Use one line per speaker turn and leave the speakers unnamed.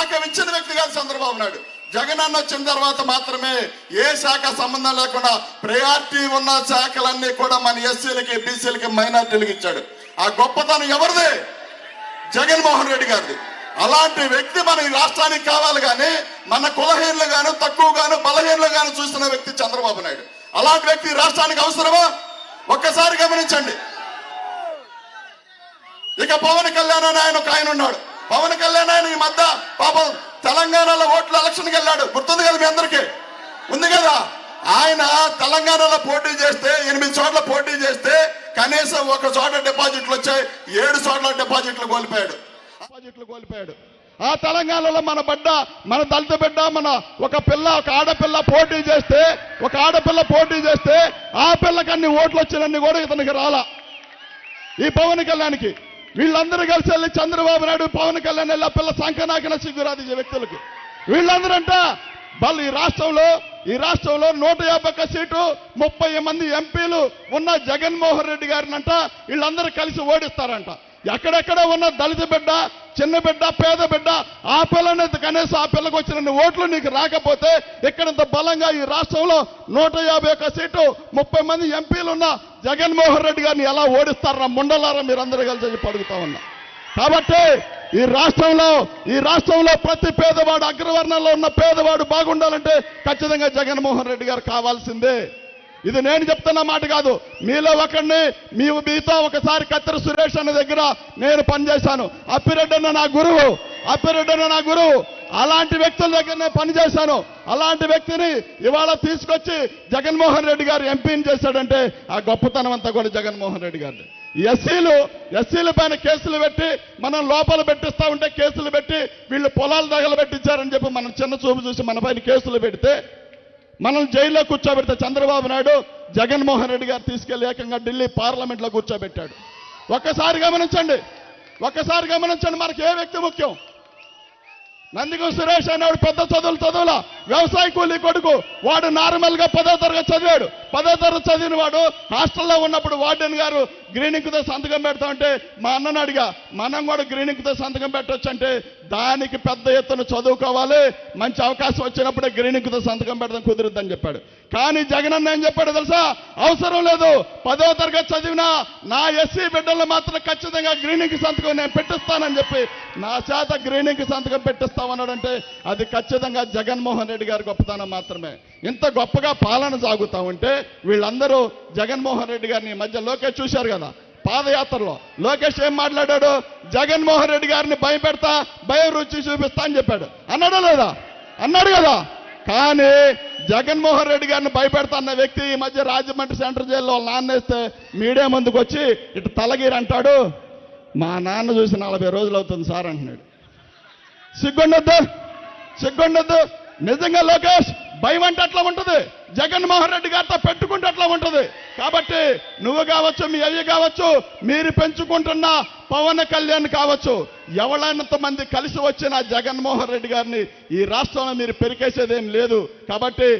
శాఖ ఇచ్చిన వ్యక్తి కాదు చంద్రబాబు నాయుడు. జగన్ అన్న వచ్చిన తర్వాత మాత్రమే ఏ శాఖ సంబంధం లేకుండా ప్రయారిటీ ఉన్న శాఖలన్నీ కూడా మన ఎస్సీలకి, బీసీలకి, మైనార్టీలకు ఇచ్చాడు. ఆ గొప్పతనం ఎవరిది? జగన్మోహన్ రెడ్డి గారిది. అలాంటి వ్యక్తి మన ఈ రాష్ట్రానికి కావాలి, కానీ మన కులహీనులు గాను, తక్కువ గాను, బలహీనులు గాను చూస్తున్న వ్యక్తి చంద్రబాబు నాయుడు. అలాంటి వ్యక్తి రాష్ట్రానికి అవసరమా? ఒక్కసారి గమనించండి. ఇక పవన్ కళ్యాణ్ అని ఆయన ఒక ఆయన ఉన్నాడు. పవన్ కళ్యాణ్ ఆయన ఈ మధ్య పాపం తెలంగాణలో ఓట్ల ఎలక్షన్కి వెళ్ళాడు, గుర్తుంది కదా మీ అందరికీ, ఉంది కదా. ఆయన తెలంగాణలో పోటీ చేస్తే 8 చోట్ల పోటీ చేస్తే కనీసం ఒక చోట డిపాజిట్లు వచ్చాయి, 7 చోట్ల డిపాజిట్లు కోల్పోయాడు. ఆ తెలంగాణలో మన దళిత బిడ్డ, మన ఒక ఆడపిల్ల పోటీ చేస్తే ఆ పిల్లకి అన్ని ఓట్లు వచ్చినన్ని కూడా ఇతనికి రాలా. ఈ పవన్ కళ్యాణ్కి వీళ్ళందరూ కలిసి వెళ్ళి చంద్రబాబు నాయుడు, పవన్ కళ్యాణ్ వెళ్ళి ఆ పిల్ల సంకనాకిన సిగ్గురాది వ్యక్తులకి వీళ్ళందరంట వాళ్ళు ఈ రాష్ట్రంలో 151 సీటు 30 మంది ఎంపీలు ఉన్న జగన్మోహన్ రెడ్డి గారిని అంట వీళ్ళందరూ కలిసి ఓడిస్తారంట. ఎక్కడెక్కడ ఉన్న దళిత బిడ్డ, చిన్న బిడ్డ, పేద బిడ్డ, ఆ పిల్లని కనీసం ఆ పిల్లకు వచ్చిన ఓట్లు నీకు రాకపోతే ఇక్కడంత బలంగా ఈ రాష్ట్రంలో 151 సీటు 30 మంది ఎంపీలు ఉన్న జగన్మోహన్ రెడ్డి గారిని ఎలా ఓడిస్తారా ముండలారా మీరందరూ కలిసి అడుగుతా ఉన్నా. కాబట్టి ఈ రాష్ట్రంలో ప్రతి పేదవాడు, అగ్రవర్ణంలో ఉన్న పేదవాడు బాగుండాలంటే ఖచ్చితంగా జగన్మోహన్ రెడ్డి గారు కావాల్సిందే. ఇది నేను చెప్తున్న మాట కాదు. మీలో ఒకరిని మీతో ఒకసారి కత్తెర సురేష్ అన్న దగ్గర నేను పనిచేశాను. అప్పిరెడ్డి అన్న నా గురువు. అలాంటి వ్యక్తుల దగ్గర నేను పనిచేశాను. అలాంటి వ్యక్తిని ఇవాళ తీసుకొచ్చి జగన్మోహన్ రెడ్డి గారు ఎంపీని చేశాడంటే ఆ గొప్పతనం అంతా కూడా జగన్మోహన్ రెడ్డి గారు. ఎస్సీల పైన కేసులు పెట్టి మనం లోపల పెట్టిస్తా ఉంటే కేసులు పెట్టి వీళ్ళు పొలాలు తగలబెట్టించారని చెప్పి మనం చిన్న చూపు చూసి మన పైన కేసులు పెడితే మనం జైల్లో కూర్చోబెడితే చంద్రబాబు నాయుడు జగన్మోహన్ రెడ్డి గారు తీసుకెళ్లి ఏకంగా ఢిల్లీ పార్లమెంట్లో కూర్చోబెట్టాడు. ఒక్కసారి గమనించండి. మనకి ఏ వ్యక్తి ముఖ్యం? నందిగం సురేష్ అనేవాడు పెద్ద చదువులా వ్యవసాయ కూలీ కొడుకు. వాడు నార్మల్గా 10వ తరగతి చదివాడు. 10వ తరగతి చదివిన వాడు హాస్టల్లో ఉన్నప్పుడు వార్డెన్ గారు గ్రీనింగ్తో సంతకం పెడతా ఉంటే మా అన్నను అడిగా, మనం కూడా గ్రీనింగ్తో సంతకం పెట్టొచ్చు అంటే దానికి పెద్ద ఎత్తున చదువుకోవాలి, మంచి అవకాశం వచ్చినప్పుడే గ్రీనింగ్తో సంతకం పెడతాం, కుదురుద్దని చెప్పాడు. కానీ జగన్ అన్న ఏం చెప్పాడు తెలుసా? అవసరం లేదు, 10వ తరగతి చదివినా నా ఎస్సీ బిడ్డలు మాత్రం ఖచ్చితంగా గ్రీనింగ్ సంతకం నేను పెట్టిస్తానని చెప్పి నా చేత గ్రీనింగ్ సంతకం పెట్టిస్తామన్నాడంటే అది ఖచ్చితంగా జగన్మోహన్ రెడ్డి గారి గొప్పతనం మాత్రమే. ఇంత గొప్పగా పాలన సాగుతా ఉంటే వీళ్ళందరూ జగన్మోహన్ రెడ్డి గారిని ఈ మధ్య లోకేష్ చూశారు కదా, పాదయాత్రలో లోకేష్ ఏం మాట్లాడాడు? జగన్మోహన్ రెడ్డి గారిని భయం రుచి చూపిస్తా అని చెప్పాడు. అన్నాడా లేదా? అన్నాడు కదా. కానీ జగన్మోహన్ రెడ్డి గారిని భయపెడతా అన్న వ్యక్తి ఈ మధ్య రాజమండ్రి సెంట్రల్ జైల్లో నాన్నేస్తే మీడియా ముందుకు వచ్చి ఇటు తలగీరు అంటాడు, మా నాన్న చూసి 40 రోజులు అవుతుంది సార్ అంటున్నాడు. సిగ్గుండొద్దు. నిజంగా లోకేష్ భయం అంటే అట్లా ఉంటుంది, జగన్మోహన్ రెడ్డి గారితో పెట్టుకుంటే అట్లా ఉంటుంది. కాబట్టి నువ్వు కావచ్చు, మీ అయ్య కావచ్చు, మీరు పెంచుకుంటున్న పవన్ కళ్యాణ్ కావచ్చు, ఎవరైనంత మంది కలిసి వచ్చిన జగన్మోహన్ రెడ్డి గారిని ఈ రాష్ట్రంలో మీరు పెరికేసేదేం లేదు. కాబట్టి